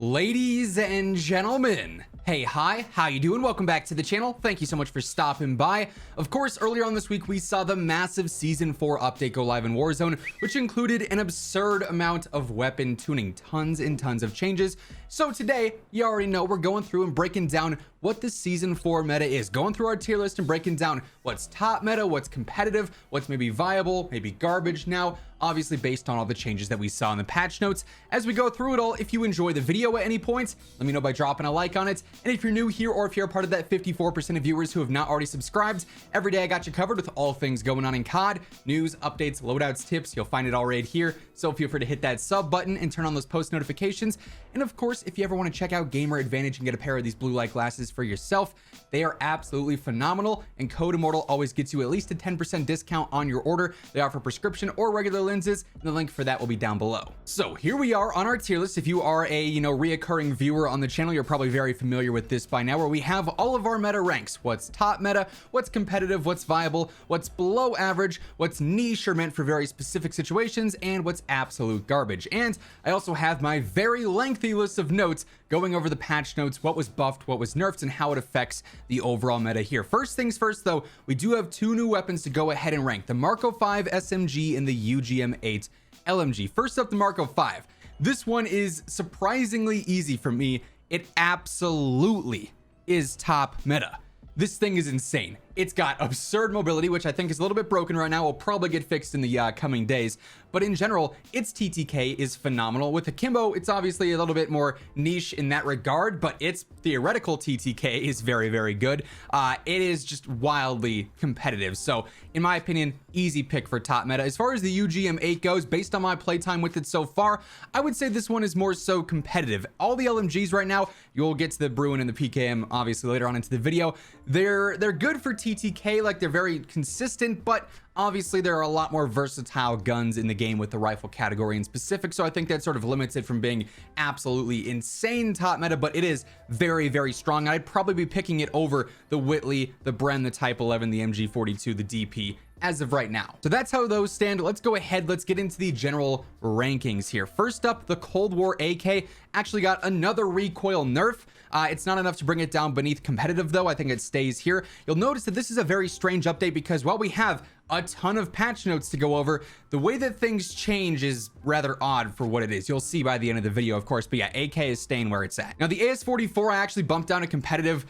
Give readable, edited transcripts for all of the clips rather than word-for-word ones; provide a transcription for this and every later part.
Ladies and gentlemen, hey, hi, how you doing? Welcome back to the channel. Thank you so much for stopping by. Of course, earlier on this week, we saw the massive Season 4 update go live in Warzone, which included an absurd amount of weapon tuning, tons and tons of changes. So today, you already know we're going through and breaking down what the Season 4 meta is, going through our tier list and breaking down what's top meta, what's competitive, what's maybe viable, maybe garbage now, obviously based on all the changes that we saw in the patch notes. As we go through it all, if you enjoy the video at any point, let me know by dropping a like on it. And if you're new here or if you're a part of that 54% of viewers who have not already subscribed, every day I got you covered with all things going on in COD, news, updates, loadouts, tips. You'll find it all right here. So feel free to hit that sub button and turn on those post notifications. And of course, if you ever want to check out Gamer Advantage and get a pair of these blue light glasses for yourself, they are absolutely phenomenal. And Code WHosImmortal always gets you at least a 10% discount on your order. They offer prescription or regular lenses, and the link for that will be down below. So here we are on our tier list. If you are a reoccurring viewer on the channel, you're probably very familiar with this by now, where we have all of our meta ranks: what's top meta, what's competitive, what's viable, what's below average, what's niche or meant for very specific situations, and what's absolute garbage. And I also have my very lengthy list of notes going over the patch notes, what was buffed, what was nerfed, and how it affects the overall meta here. First things first though, we do have two new weapons to go ahead and rank: the Marco 5 SMG and the UGM 8 LMG. First up, the Marco 5. This one is surprisingly easy for me. It absolutely is top meta. This thing is insane. It's got absurd mobility, which I think is a little bit broken right now. Will probably get fixed in the coming days. But in general, its TTK is phenomenal. With Akimbo, it's obviously a little bit more niche in that regard, but its theoretical TTK is very, very good. It is just wildly competitive. So in my opinion, easy pick for top meta. As far as the UGM 8 goes, based on my playtime with it so far, I would say this one is more so competitive. All the LMGs right now, you'll get to the Bruin and the PKM obviously later on into the video. They're good for TTK, like they're very consistent, but obviously there are a lot more versatile guns in the game with the rifle category in specific, so I think that's sort of limited from being absolutely insane top meta, but it is very, very strong. I'd probably be picking it over the Whitley, the Bren, the Type 11, the MG42, the DP as of right now. So that's how those stand. Let's go ahead, let's get into the general rankings here. First up, the Cold War AK actually got another recoil nerf. It's not enough to bring it down beneath competitive though. I think it stays here. You'll notice that this is a very strange update because while we have a ton of patch notes to go over, the way that things change is rather odd for what it is. You'll see by the end of the video, of course, but yeah, AK is staying where it's at. Now the AS44 I actually bumped down to competitive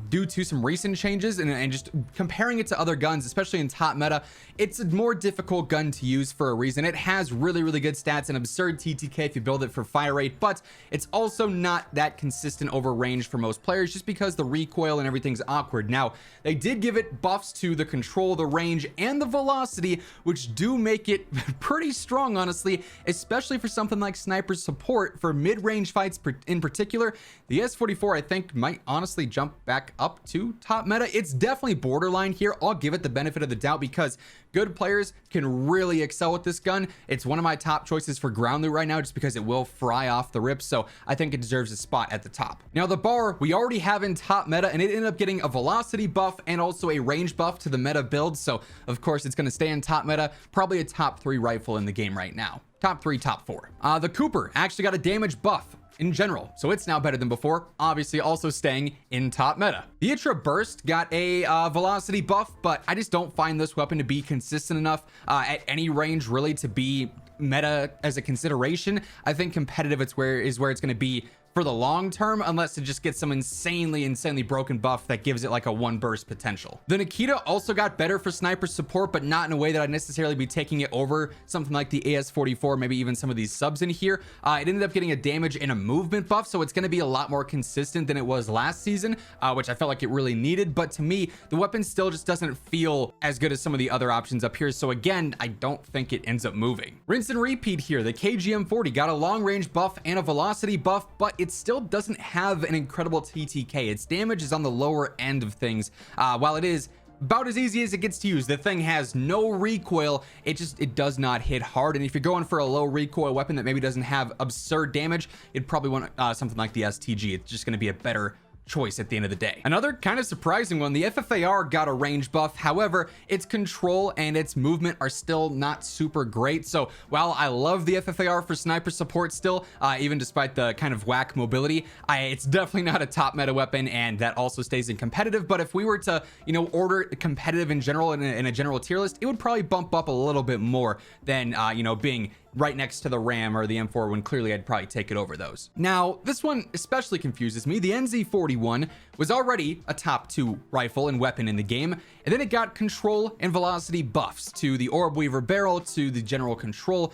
due to some recent changes and just comparing it to other guns, especially in top meta. It's a more difficult gun to use for a reason. It has really, really good stats and absurd TTK if you build it for fire rate, but it's also not that consistent over range for most players just because the recoil and everything's awkward. Now they did give it buffs to the control, the range, and the velocity, which do make it pretty strong, honestly, especially for something like sniper support for mid-range fights in particular. The S44 I think might honestly jump back up to top meta. It's definitely borderline here. I'll give it the benefit of the doubt because good players can really excel with this gun. It's one of my top choices for ground loot right now just because it will fry off the rip, so I think it deserves a spot at the top. Now the bar we already have in top meta, and it ended up getting a velocity buff and also a range buff to the meta build, so of course it's going to stay in top meta. Probably a top 3 rifle in the game right now. Top 3, top 4. The Cooper actually got a damage buff in general, so it's now better than before, obviously also staying in top meta. The Itra Burst got a velocity buff, but I just don't find this weapon to be consistent enough at any range really to be meta as a consideration. I think competitive is where it's going to be for the long term, unless it just gets some insanely broken buff that gives it like a 1 burst potential. The Nikita also got better for sniper support, but not in a way that I'd necessarily be taking it over something like the AS44, maybe even some of these subs in here. It ended up getting a damage and a movement buff, so it's going to be a lot more consistent than it was last season, which I felt like it really needed. But to me, the weapon still just doesn't feel as good as some of the other options up here, so again, I don't think it ends up moving. Rinse and repeat here. The KGM40 got a long range buff and a velocity buff, but it still doesn't have an incredible TTK. Its damage is on the lower end of things. While it is about as easy as it gets to use, the thing has no recoil. It does not hit hard. And if you're going for a low recoil weapon that maybe doesn't have absurd damage, you'd probably want something like the STG. It's just going to be a better choice at the end of the day. Another kind of surprising one, the FFAR got a range buff. However, its control and its movement are still not super great. So while I love the FFAR for sniper support still, even despite the kind of whack mobility, it's definitely not a top meta weapon, and that also stays in competitive. But if we were to, you know, order competitive in general in a general tier list, it would probably bump up a little bit more than, you know, being right next to the Ram or the M4, when clearly I'd probably take it over those. Now, this one especially confuses me. The NZ41 was already a top 2 rifle and weapon in the game, and then it got control and velocity buffs to the Orb Weaver barrel, to the general control.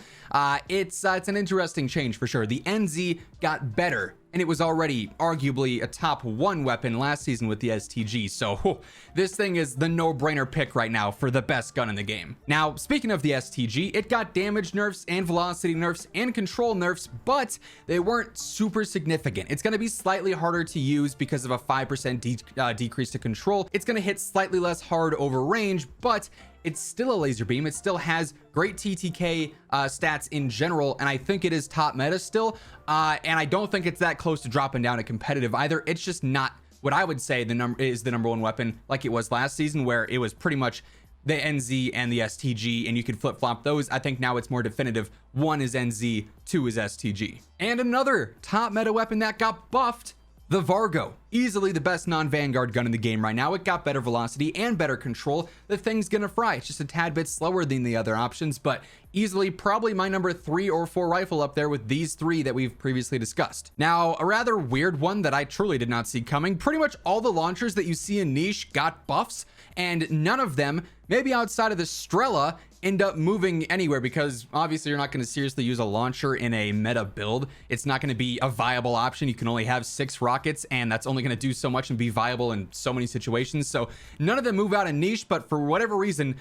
It's an interesting change for sure. The NZ got better, and it was already arguably a top 1 weapon last season with the STG. So this thing is the no-brainer pick right now for the best gun in the game. Now, speaking of the STG, it got damage nerfs and velocity nerfs and control nerfs, but they weren't super significant. It's going to be slightly harder to use because of a 5% decrease to control. It's going to hit slightly less hard over range, but it's still a laser beam. It still has great TTK stats in general, and I think it is top meta still. And I don't think it's that close to dropping down to competitive either. It's just not what I would say the number 1 weapon like it was last season, where it was pretty much the NZ and the STG, and you could flip-flop those. I think now it's more definitive. 1 is NZ, 2 is STG. And another top meta weapon that got buffed, the Vargo, easily the best non-Vanguard gun in the game right now. It got better velocity and better control. The thing's gonna fry. It's just a tad bit slower than the other options, but easily probably my number 3 or 4 rifle up there with these 3 that we've previously discussed. Now, a rather weird one that I truly did not see coming. Pretty much all the launchers that you see in niche got buffs, and none of them, maybe outside of the Strela, end up moving anywhere, because obviously you're not going to seriously use a launcher in a meta build. It's not going to be a viable option. You can only have 6 rockets, and that's only going to do so much and be viable in so many situations. So none of them move out of niche, but for whatever reason,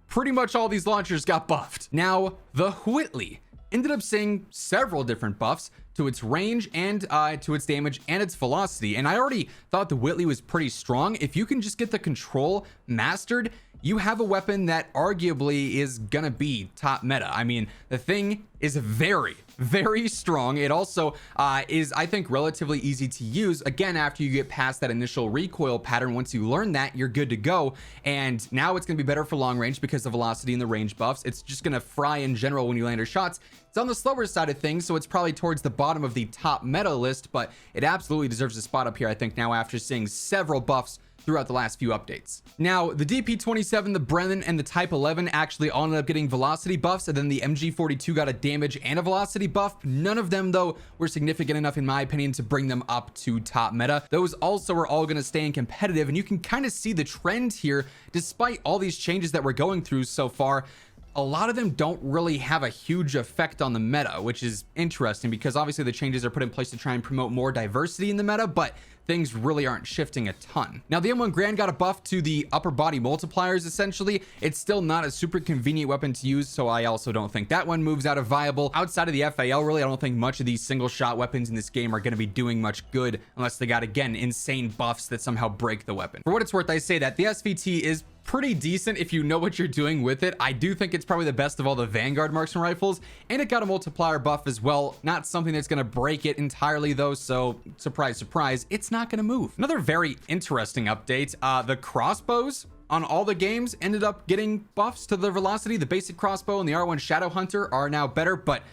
pretty much all these launchers got buffed. Now, the Whitley ended up seeing several different buffs to its range and to its damage and its velocity. And I already thought the Whitley was pretty strong. If you can just get the control mastered, you have a weapon that arguably is gonna be top meta. I mean, the thing is very, very strong. It also is, I think, relatively easy to use. Again, after you get past that initial recoil pattern, once you learn that, you're good to go. And now it's gonna be better for long range because the velocity and the range buffs. It's just gonna fry in general when you land your shots. It's on the slower side of things, so it's probably towards the bottom of the top meta list, but it absolutely deserves a spot up here, I think, now after seeing several buffs throughout the last few updates. Now, the DP27, the Brennan, and the Type 11 actually all ended up getting velocity buffs, and then the MG42 got a damage and a velocity buff. None of them, though, were significant enough, in my opinion, to bring them up to top meta. Those also are all going to stay in competitive, and you can kind of see the trend here, despite all these changes that we're going through so far. A lot of them don't really have a huge effect on the meta, which is interesting because obviously the changes are put in place to try and promote more diversity in the meta, but things really aren't shifting a ton. Now, the M1 Grand got a buff to the upper body multipliers, essentially. It's still not a super convenient weapon to use, so I also don't think that one moves out of viable. Outside of the FAL, really, I don't think much of these single shot weapons in this game are going to be doing much good unless they got, again, insane buffs that somehow break the weapon. For what it's worth, I say that the SVT is pretty decent if you know what you're doing with it. I do think it's probably the best of all the Vanguard marksman rifles, and it got a multiplier buff as well. Not something that's going to break it entirely though, so surprise, surprise, it's not going to move. Another very interesting update, the crossbows on all the games ended up getting buffs to the velocity. The basic crossbow and the R1 Shadow Hunter are now better, but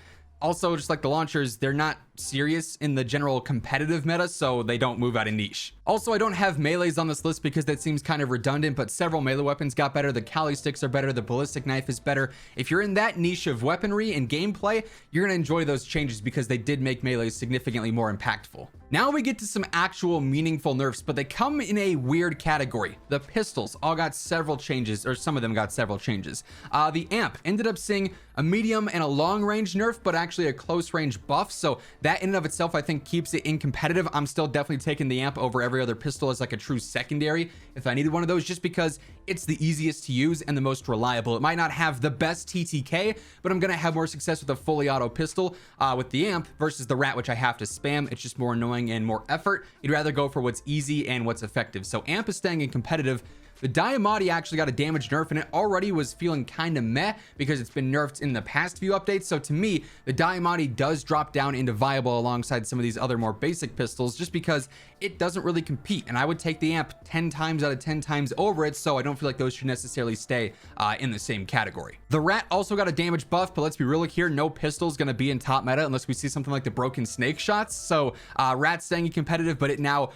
also, just like the launchers, they're not serious in the general competitive meta, so they don't move out of niche. Also, I don't have melees on this list because that seems kind of redundant, but several melee weapons got better. The Kali sticks are better. The ballistic knife is better. If you're in that niche of weaponry and gameplay, you're going to enjoy those changes because they did make melees significantly more impactful. Now we get to some actual meaningful nerfs, but they come in a weird category. The pistols all got several changes, or some of them got several changes. The amp ended up seeing a medium and a long range nerf, but actually a close range buff. So that in and of itself, I think, keeps it in competitive. I'm still definitely taking the amp over every other pistol as like a true secondary if I needed one of those, just because it's the easiest to use and the most reliable. It might not have the best TTK, but I'm gonna have more success with a fully auto pistol with the amp versus the rat, which I have to spam. It's just more annoying and more effort. You'd rather go for what's easy and what's effective. So amp is staying in competitive. the Diamati actually got a damage nerf, and it already was feeling kind of meh because it's been nerfed in the past few updates. So to me, the Diamati does drop down into viable alongside some of these other more basic pistols, just because it doesn't really compete, and I would take the amp 10 times out of 10 times over it, so I don't feel like those should necessarily stay in the same category. The Rat also got a damage buff, but let's be real here, no pistol's gonna be in top meta unless we see something like the broken snake shots. So Rat's staying competitive, but it now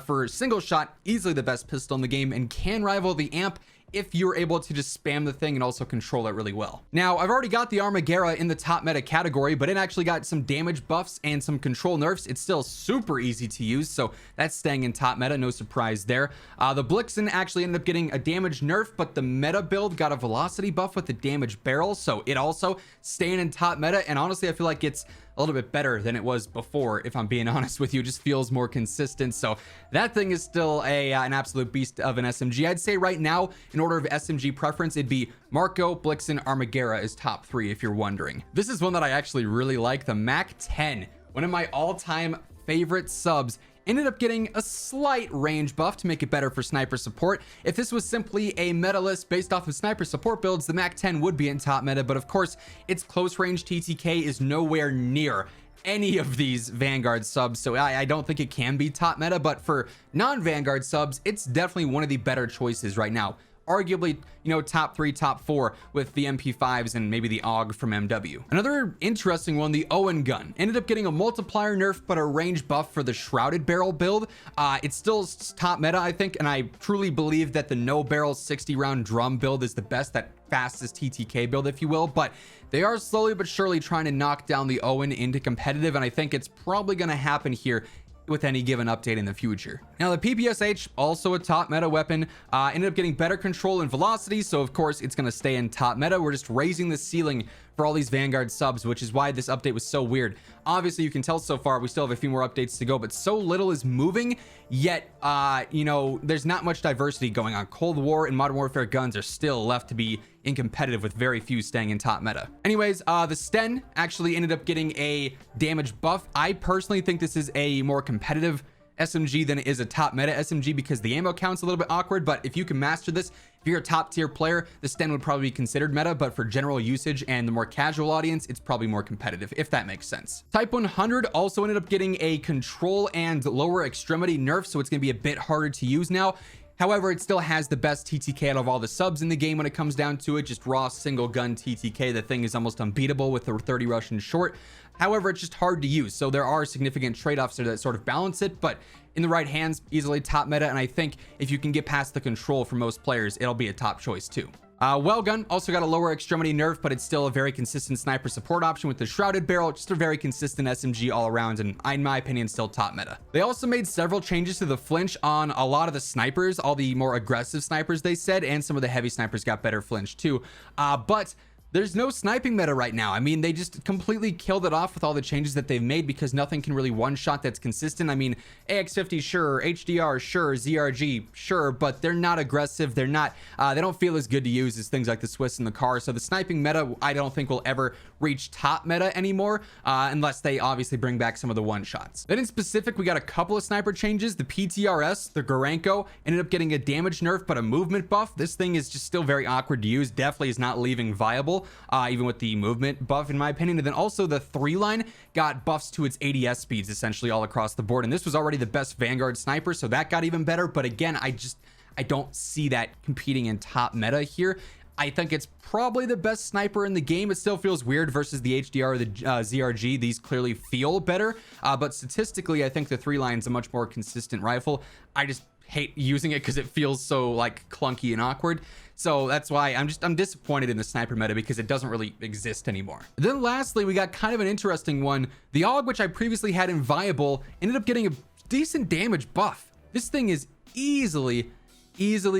for single shot, easily the best pistol in the game and can rival the amp if you're able to just spam the thing and also control it really well. Now, I've already got the Armaguerra in the top meta category, but it actually got some damage buffs and some control nerfs. It's still super easy to use, so that's staying in top meta, no surprise there. The Blixen actually ended up getting a damage nerf, but the meta build got a velocity buff with the damage barrel, so it also staying in top meta, and honestly, I feel like it's a little bit better than it was before, if I'm being honest with you. It just feels more consistent, so that thing is still an absolute beast of an SMG. I'd say right now, in order of SMG preference, it'd be Marco, Blixen, Armaguerra is top 3 if you're wondering. This is one that I actually really like, the Mac 10, one of my all-time favorite subs. Ended up getting a slight range buff to make it better for sniper support. If this was simply a meta list based off of sniper support builds, the Mac 10 would be in top meta, but of course its close range TTK is nowhere near any of these Vanguard subs, so I don't think it can be top meta, but for non-Vanguard subs, it's definitely one of the better choices right now. Arguably, you know, top 3, top 4 with the MP5s and maybe the AUG from MW. Another interesting one, the Owen gun, ended up getting a multiplier nerf, but a range buff for the shrouded barrel build. It's still top meta, I think, and I truly believe that the no barrel 60 round drum build is the best, that fastest TTK build, if you will, but they are slowly but surely trying to knock down the Owen into competitive, and I think it's probably going to happen here with any given update in the future. Now, the PPSH, also a top meta weapon, ended up getting better control and velocity, so of course it's going to stay in top meta. We're just raising the ceiling for all these Vanguard subs, which is why this update was so weird. Obviously, you can tell so far we still have a few more updates to go, but so little is moving, yet you know, there's not much diversity going on. Cold War and Modern Warfare guns are still left to be in competitive, with very few staying in top meta. Anyways, the Sten actually ended up getting a damage buff. I personally think this is a more competitive SMG than it is a top meta SMG because the ammo count's a little bit awkward, but if you can master this, if you're a top tier player, the Sten would probably be considered meta, but for general usage and the more casual audience, it's probably more competitive, if that makes sense. Type 100 also ended up getting a control and lower extremity nerf, so it's going to be a bit harder to use now. However, it still has the best TTK out of all the subs in the game when it comes down to it. Just raw single gun TTK. The thing is almost unbeatable with the 30 Russian short. However, it's just hard to use. So there are significant trade-offs there that sort of balance it, but in the right hands, easily top meta. And I think if you can get past the control for most players, it'll be a top choice too. Wellgun also got a lower extremity nerf, but it's still a very consistent sniper support option with the shrouded barrel. Just a very consistent SMG all around, and in my opinion, still top meta. They also made several changes to the flinch on a lot of the snipers, all the more aggressive snipers, they said, and some of the heavy snipers got better flinch too. But there's no sniping meta right now. I mean, they just completely killed it off with all the changes that they've made because nothing can really one-shot that's consistent. I mean, AX50, sure, HDR, sure, ZRG, sure, but they're not aggressive. They're not, they don't feel as good to use as things like the Swiss and the CAR. So the sniping meta, I don't think will ever reach top meta anymore, unless they obviously bring back some of the one-shots. Then in specific, we got a couple of sniper changes. The PTRS, the Gorenko, ended up getting a damage nerf, but a movement buff. This thing is just still very awkward to use. Definitely is not leaving viable. Even with the movement buff, in my opinion. And then also the 3-line got buffs to its ADS speeds essentially all across the board, and this was already the best Vanguard sniper, so that got even better. But again, I don't see that competing in top meta here. I think it's probably the best sniper in the game. It still feels weird versus the HDR or the ZRG. These clearly feel better, but statistically I think the 3-line is a much more consistent rifle. I just hate using it because it feels so like clunky and awkward. So that's why I'm disappointed in the sniper meta because it doesn't really exist anymore. Then lastly, we got kind of an interesting one. The AUG, which I previously had in viable, ended up getting a decent damage buff. This thing is easily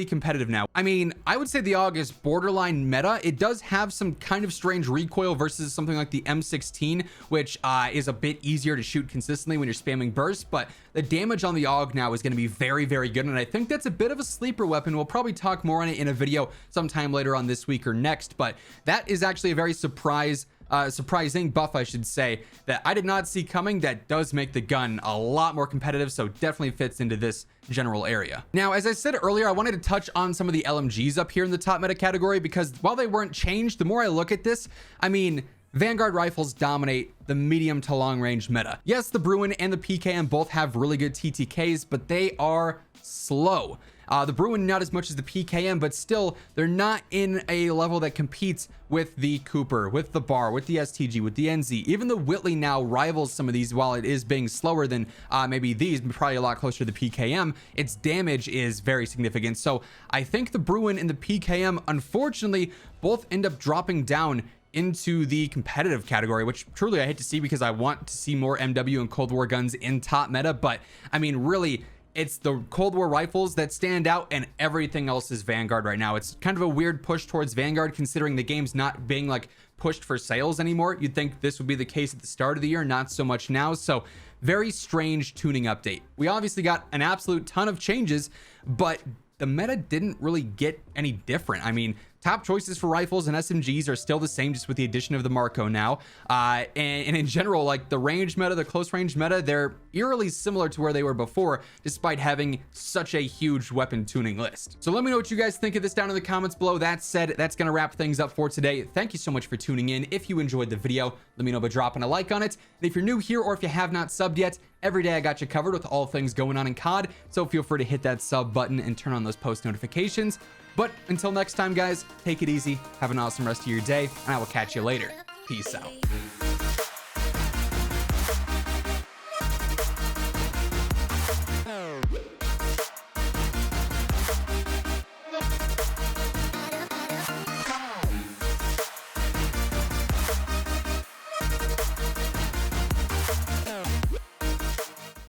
competitive now. I mean, I would say the AUG is borderline meta. It does have some kind of strange recoil versus something like the M16, which is a bit easier to shoot consistently when you're spamming bursts, but the damage on the AUG now is going to be very, very good, and I think that's a bit of a sleeper weapon. We'll probably talk more on it in a video sometime later on this week or next, but that is actually a very surprise surprising buff, I should say, that I did not see coming that does make the gun a lot more competitive, so definitely fits into this general area. Now, as I said earlier, I wanted to touch on some of the LMGs up here in the top meta category, because while they weren't changed, the more I look at this, I mean, Vanguard rifles dominate the medium to long range meta. Yes, the Bruin and the PKM both have really good TTKs, but they are slow. The Bruin not as much as the PKM, but still they're not in a level that competes with the Cooper, with the Bar, with the STG, with the NZ. Even the Whitley now rivals some of these. While it is being slower than maybe these, but probably a lot closer to the PKM, its damage is very significant. So I think the Bruin and the PKM, unfortunately, both end up dropping down into the competitive category, which truly I hate to see, because I want to see more MW and Cold War guns in top meta. But I mean, really, it's the Cold War rifles that stand out, and everything else is Vanguard right now. It's kind of a weird push towards Vanguard, considering the game's not being like pushed for sales anymore. You'd think this would be the case at the start of the year, not so much now. So very strange tuning update. We obviously got an absolute ton of changes, but the meta didn't really get any different. I mean, top choices for rifles and SMGs are still the same, just with the addition of the Marco now. And in general, like the range meta, the close range meta, they're eerily similar to where they were before, despite having such a huge weapon tuning list. So let me know what you guys think of this down in the comments below. That said, that's going to wrap things up for today. Thank you so much for tuning in. If you enjoyed the video, let me know by dropping a like on it. And if you're new here, or if you have not subbed yet, every day I got you covered with all things going on in COD. So feel free to hit that sub button and turn on those post notifications. But until next time, guys, take it easy, have an awesome rest of your day, and I will catch you later. Peace out.